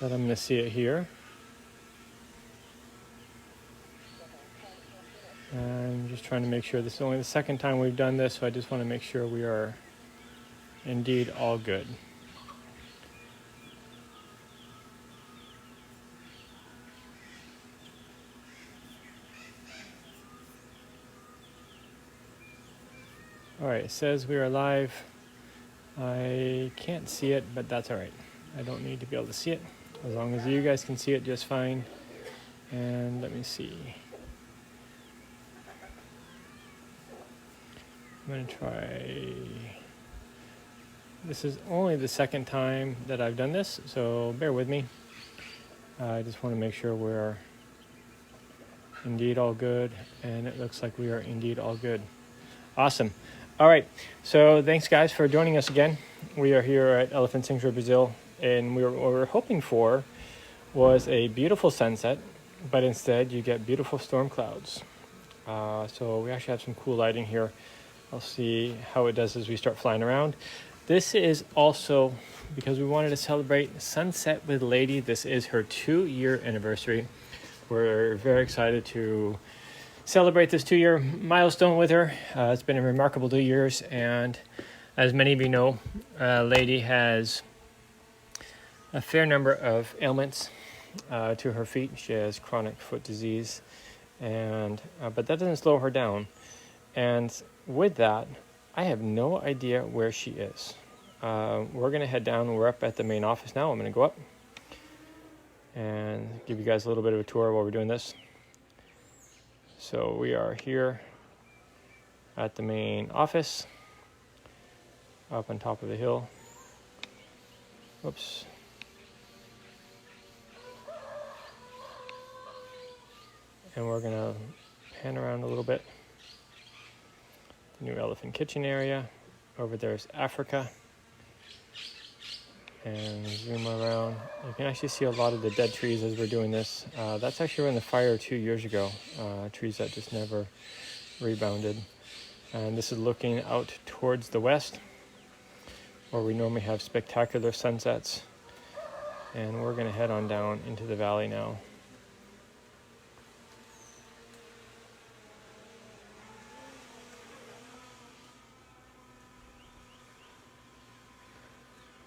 but I'm going to see it here. I'm just trying to make sure this is only the second time we've done this, so I just want to make sure we are indeed all good. All right, it says we are live. I can't see it, but that's all right. I don't need to be able to see it, as long as you guys can see it just fine. And let me see. I'm going to try. This is only the second time that I've done this, so bear with me. I just want to make sure we're indeed all good, and it looks like we are indeed all good. Awesome. All right, so thanks guys for joining us again. We are here at Elephant Sanctuary Brazil, and what we were hoping for was a beautiful sunset, but instead you get beautiful storm clouds. So we actually have some cool lighting here. I'll see how it does as we start flying around. This is also because we wanted to celebrate Sunset with Lady. This is her 2-year anniversary. We're very excited to celebrate this 2-year milestone with her. It's been a remarkable 2 years, and as many of you know, Lady has a fair number of ailments to her feet. She has chronic foot disease, and but that doesn't slow her down. And with that, I have no idea where she is. We're going to head down. We're up at the main office now. I'm going to go up and give you guys a little bit of a tour while we're doing this. So we are here at the main office, up on top of the hill. Whoops. And we're going to pan around a little bit. The new elephant kitchen area. Over there is Africa. And zoom around. You can actually see a lot of the dead trees as we're doing this. That's actually in the fire 2 years ago. Trees that just never rebounded. And this is looking out towards the west, where we normally have spectacular sunsets. And we're going to head on down into the valley now.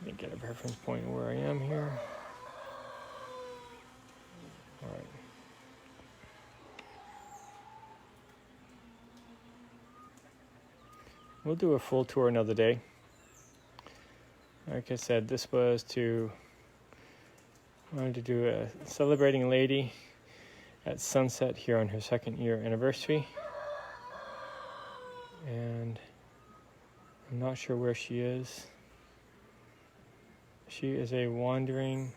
Let me get a reference point where I am here. All right. We'll do a full tour another day. Like I said, this was I wanted to do a celebrating Lady at sunset here on her 2nd year anniversary. And I'm not sure where she is. She is a wandering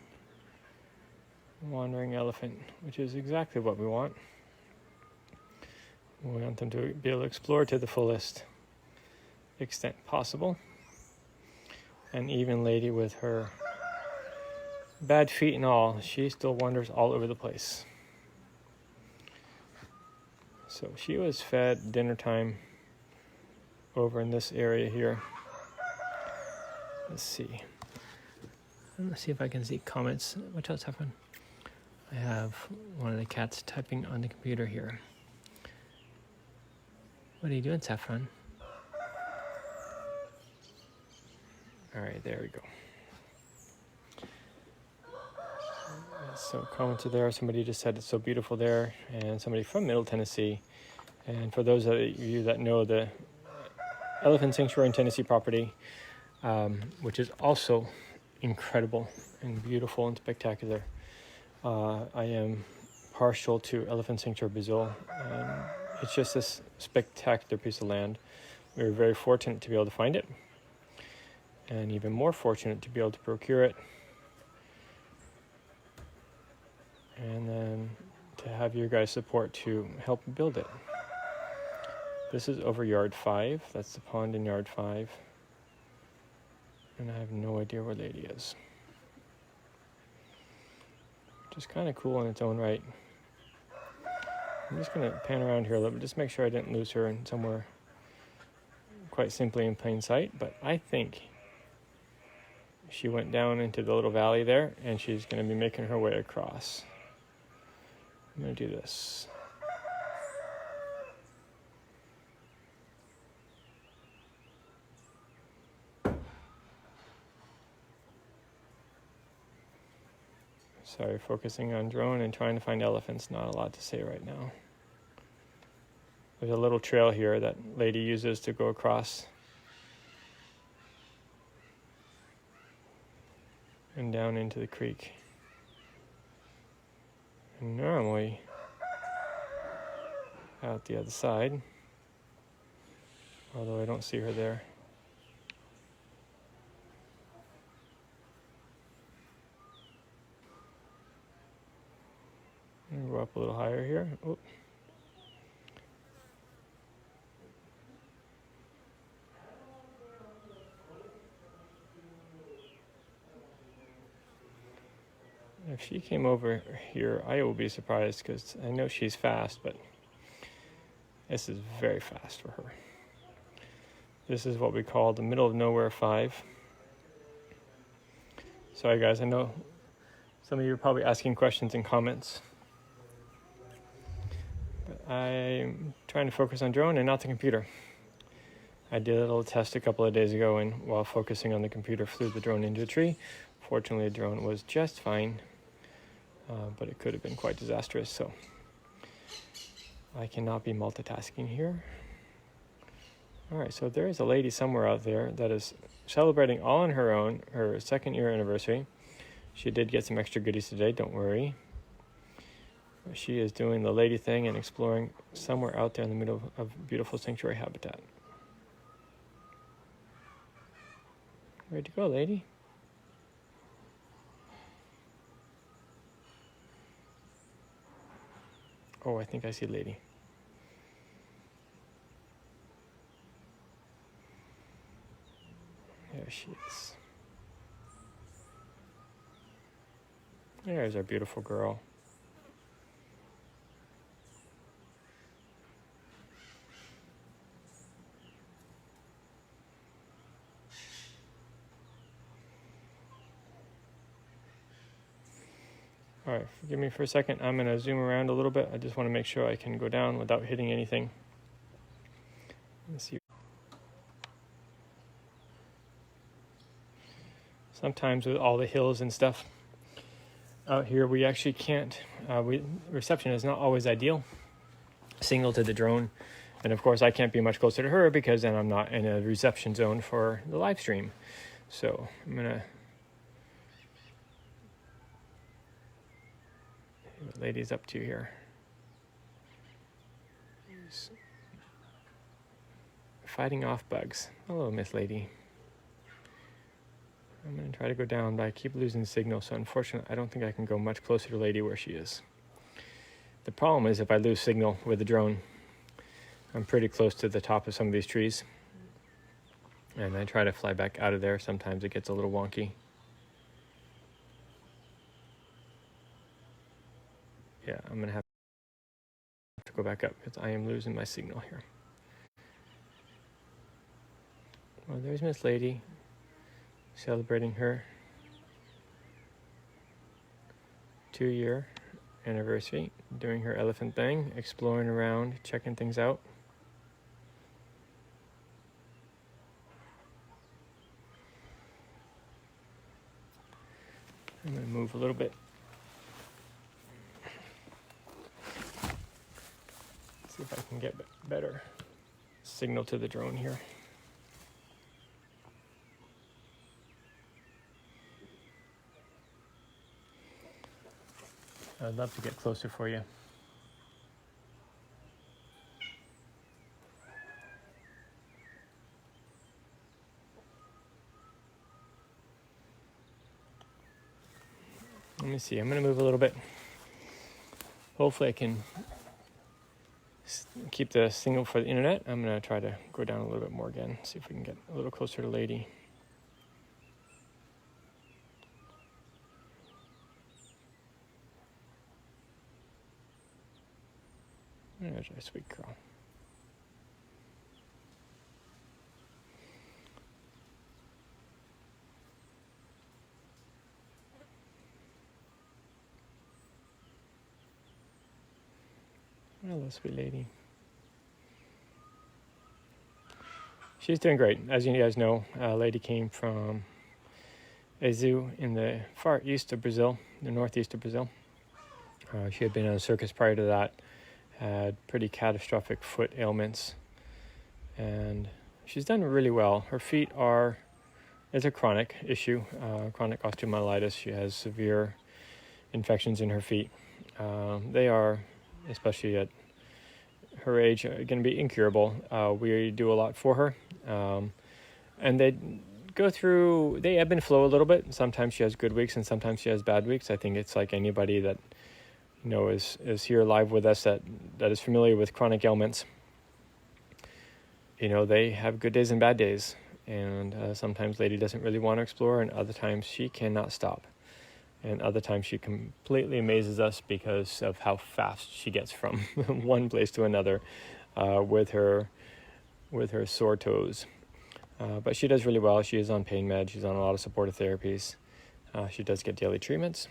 elephant, which is exactly what we want. We want them to be able to explore to the fullest extent possible. And even Lady, with her bad feet and all, she still wanders all over the place. So she was fed dinner time over in this area here. Let's see if I can see comments. Watch out, Saffron. I have one of the cats typing on the computer here. What are you doing, Saffron? All right, there we go. So commented there, somebody just said it's so beautiful there, and somebody from Middle Tennessee. And for those of you that know the Elephant Sanctuary in Tennessee property, which is also incredible and beautiful and spectacular. I am partial to Elephant Sanctuary Brazil. It's just this spectacular piece of land. We were very fortunate to be able to find it, and even more fortunate to be able to procure it, and then to have your guys' support to help build it. This is over yard 5. That's the pond in yard 5. And I have no idea where Lady is. Just kind of cool in its own right. I'm just going to pan around here a little bit, just make sure I didn't lose her in somewhere quite simply in plain sight. But I think She went down into the little valley there, and she's going to be making her way across. I'm going to do this. Sorry, focusing on drone and trying to find elephants. Not a lot to say right now. There's a little trail here that lady uses to go across and down into the creek. And normally out the other side, although I don't see her there. I'm gonna go up a little higher here. Oop. If she came over here, I will be surprised because I know she's fast, but this is very fast for her. This is what we call the middle of nowhere 5. Sorry guys, I know some of you are probably asking questions in comments. But I'm trying to focus on drone and not the computer. I did a little test a couple of days ago, and while focusing on the computer, flew the drone into a tree. Fortunately, the drone was just fine, but it could have been quite disastrous, so I cannot be multitasking here. All right, so there is a lady somewhere out there that is celebrating all on her own, her 2nd year anniversary. She did get some extra goodies today, don't worry. She is doing the lady thing and exploring somewhere out there in the middle of beautiful sanctuary habitat. Where'd you go, lady? Oh, I think I see lady. There she is. There's our beautiful girl. All right, forgive me for a second. I'm going to zoom around a little bit. I just want to make sure I can go down without hitting anything. Let's see. Sometimes with all the hills and stuff out here, we actually can't, reception is not always ideal. Signal to the drone. And of course, I can't be much closer to her because then I'm not in a reception zone for the live stream. So I'm going to see what lady's up to here. She's fighting off bugs. Hello, Miss Lady. I'm going to try to go down, but I keep losing the signal, so unfortunately I don't think I can go much closer to lady where she is. The problem is if I lose signal with the drone, I'm pretty close to the top of some of these trees, and I try to fly back out of there. Sometimes it gets a little wonky. Yeah, I'm going to have to go back up because I am losing my signal here. Well, there's Miss Lady celebrating her 2-year anniversary, doing her elephant thing, exploring around, checking things out. I'm going to move a little bit. See if I can get better signal to the drone here. I'd love to get closer for you. Let me see, I'm going to move a little bit. Hopefully I can keep the signal for the internet. I'm going to try to go down a little bit more again, see if we can get a little closer to lady. There's our sweet girl. Hello, sweet lady. She's doing great. As you guys know, Lady came from a zoo in the far east of Brazil, the northeast of Brazil. She had been on a circus prior to that, had pretty catastrophic foot ailments, and she's done really well. Her feet it's a chronic issue, chronic osteomyelitis. She has severe infections in her feet. They are, especially at her age, going to be incurable. We do a lot for her, and they ebb and flow a little bit. Sometimes she has good weeks and sometimes she has bad weeks. I think it's like anybody that is here live with us that is familiar with chronic ailments. They have good days and bad days, and sometimes Lady doesn't really want to explore, and other times she cannot stop, and other times she completely amazes us because of how fast she gets from one place to another with her sore toes. But she does really well. She is on pain med. She's on a lot of supportive therapies. She does get daily treatments,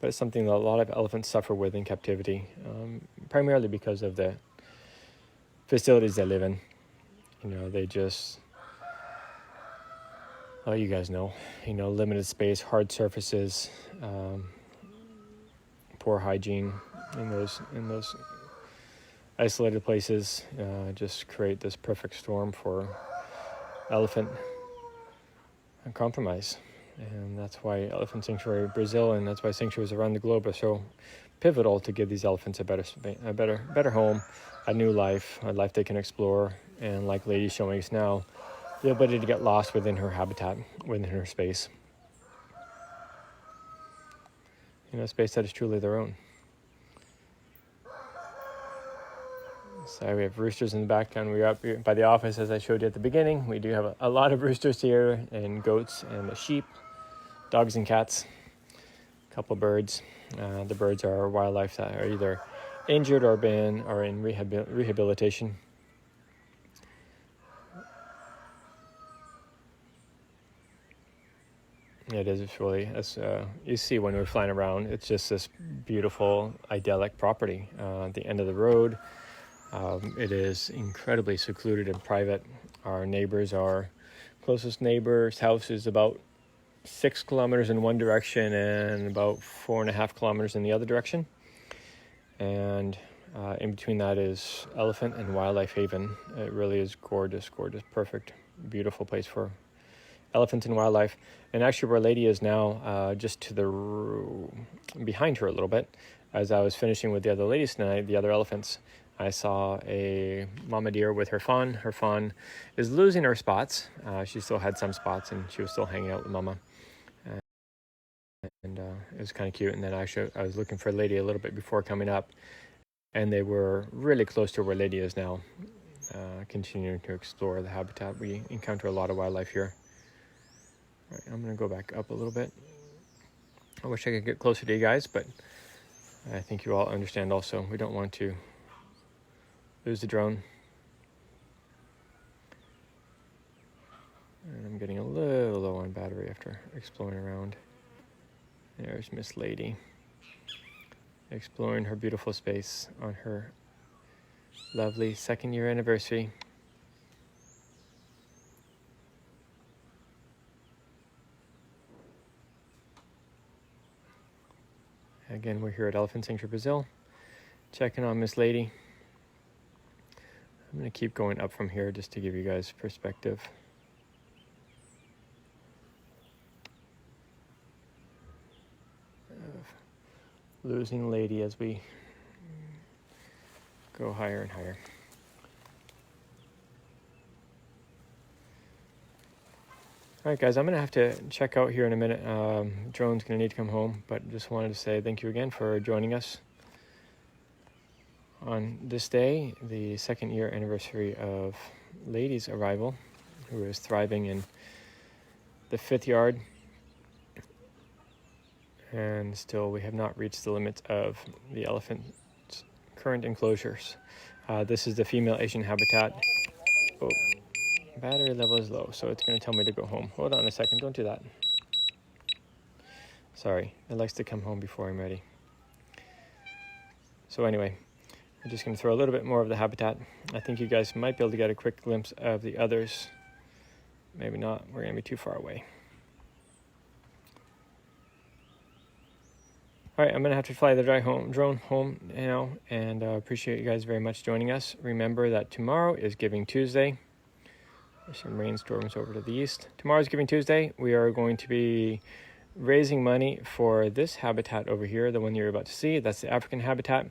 but it's something that a lot of elephants suffer with in captivity, primarily because of the facilities they live in. They just, you guys know, limited space, hard surfaces, poor hygiene in those isolated places, just create this perfect storm for elephant compromise. And that's why Elephant Sanctuary Brazil, and that's why sanctuaries around the globe are so pivotal to give these elephants a better home, a new life, a life they can explore, and like Lady's showing us now, the ability to get lost within her habitat, within her space. A space that is truly their own. So we have roosters in the background. We're up by the office, as I showed you at the beginning. We do have a lot of roosters here, and goats and sheep, dogs and cats, a couple of birds. The birds are wildlife that are either injured or in rehabilitation. It is really, as you see when we're flying around, it's just this beautiful, idyllic property at the end of the road. It is incredibly secluded and private. Our closest neighbor's house is about 6 kilometers in one direction and about 4.5 kilometers in the other direction. And in between that is Elephant and Wildlife Haven. It really is gorgeous, perfect, beautiful place for elephants and wildlife. And actually where Lady is now, just to behind her a little bit, as I was finishing with the other ladies tonight, the other elephants, I saw a mama deer with her fawn. Her fawn is losing her spots. She still had some spots, and she was still hanging out with mama. And it was kind of cute. And then I was looking for Lady a little bit before coming up, and they were really close to where Lady is now, continuing to explore the habitat. We encounter a lot of wildlife here. All right, I'm going to go back up a little bit. I wish I could get closer to you guys, but I think you all understand also. We don't want to lose the drone. And I'm getting a little low on battery after exploring around. There's Miss Lady, exploring her beautiful space on her lovely 2nd year anniversary. Again, we're here at Elephant Sanctuary Brazil, checking on Miss Lady. I'm going to keep going up from here just to give you guys perspective. Of losing Lady as we go higher and higher. All right, guys, I'm going to have to check out here in a minute. Drone's going to need to come home, but just wanted to say thank you again for joining us on this day, the 2nd year anniversary of Lady's arrival, who is thriving in the 5th yard. And still, we have not reached the limits of the elephant's current enclosures. This is the female Asian habitat. Oh, battery level is low, so it's going to tell me to go home. Hold on a second, don't do that. Sorry, it likes to come home before I'm ready. So anyway, I'm just going to throw a little bit more of the habitat. I think you guys might be able to get a quick glimpse of the others. Maybe not. We're going to be too far away. All right, I'm going to have to fly the drone home now, and appreciate you guys very much joining us. Remember that tomorrow is Giving Tuesday. There's some rainstorms over to the east. Tomorrow's Giving Tuesday. We are going to be raising money for this habitat over here, the one you're about to see. That's the African habitat.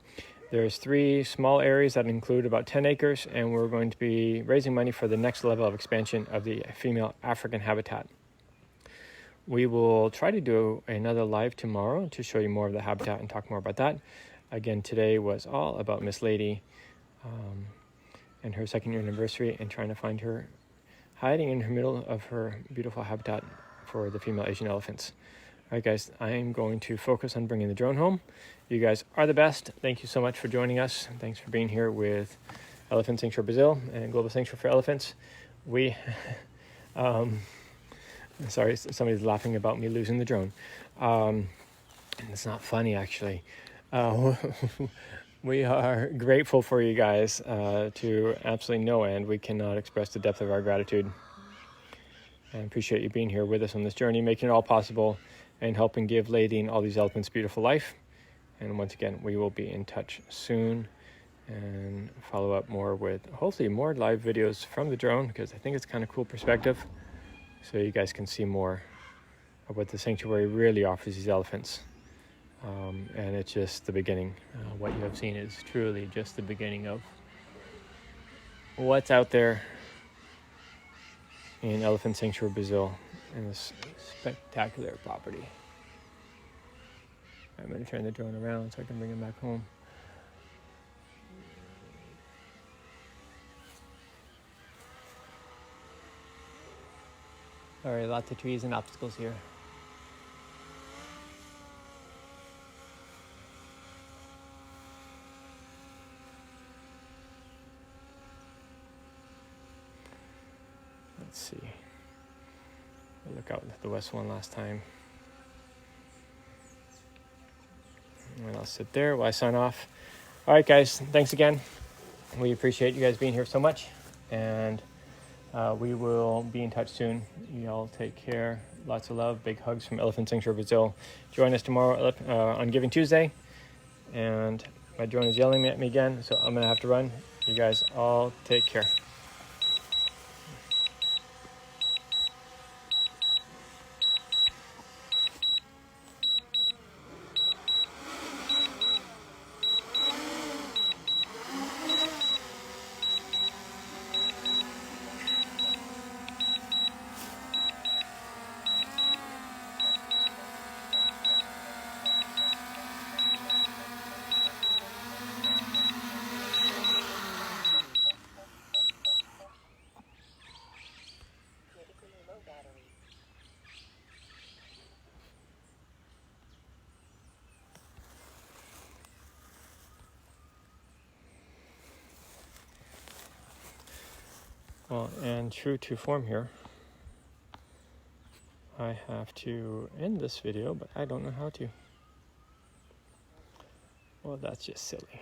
There's 3 small areas that include about 10 acres, and we're going to be raising money for the next level of expansion of the female African habitat. We will try to do another live tomorrow to show you more of the habitat and talk more about that. Again, today was all about Miss Lady and her 2nd year anniversary, and trying to find her hiding in the middle of her beautiful habitat for the female Asian elephants. All right, guys, I'm going to focus on bringing the drone home. You guys are the best. Thank you so much for joining us. Thanks for being here with Elephant Sanctuary Brazil and Global Sanctuary for Elephants. We... Sorry, somebody's laughing about me losing the drone. And it's not funny, actually. We are grateful for you guys to absolutely no end. We cannot express the depth of our gratitude. And appreciate you being here with us on this journey, making it all possible, and helping give Lady and all these elephants beautiful life. And once again, we will be in touch soon and follow up more with hopefully more live videos from the drone, because I think it's kind of cool perspective. So you guys can see more of what the sanctuary really offers these elephants. And it's just the beginning. What you have seen is truly just the beginning of what's out there in Elephant Sanctuary Brazil in this spectacular property. I'm going to turn the drone around so I can bring it back home. Sorry, lots of trees and obstacles here. Let's see. I'll look out at the west one last time. And I'll sit there while I sign off. All right, guys, thanks again. We appreciate you guys being here so much. And we will be in touch soon. Y'all take care. Lots of love. Big hugs from Elephant Sanctuary Brazil. Join us tomorrow on Giving Tuesday. And my drone is yelling at me again, so I'm going to have to run. You guys all take care. Well, and true to form here, I have to end this video, but I don't know how to. Well, that's just silly.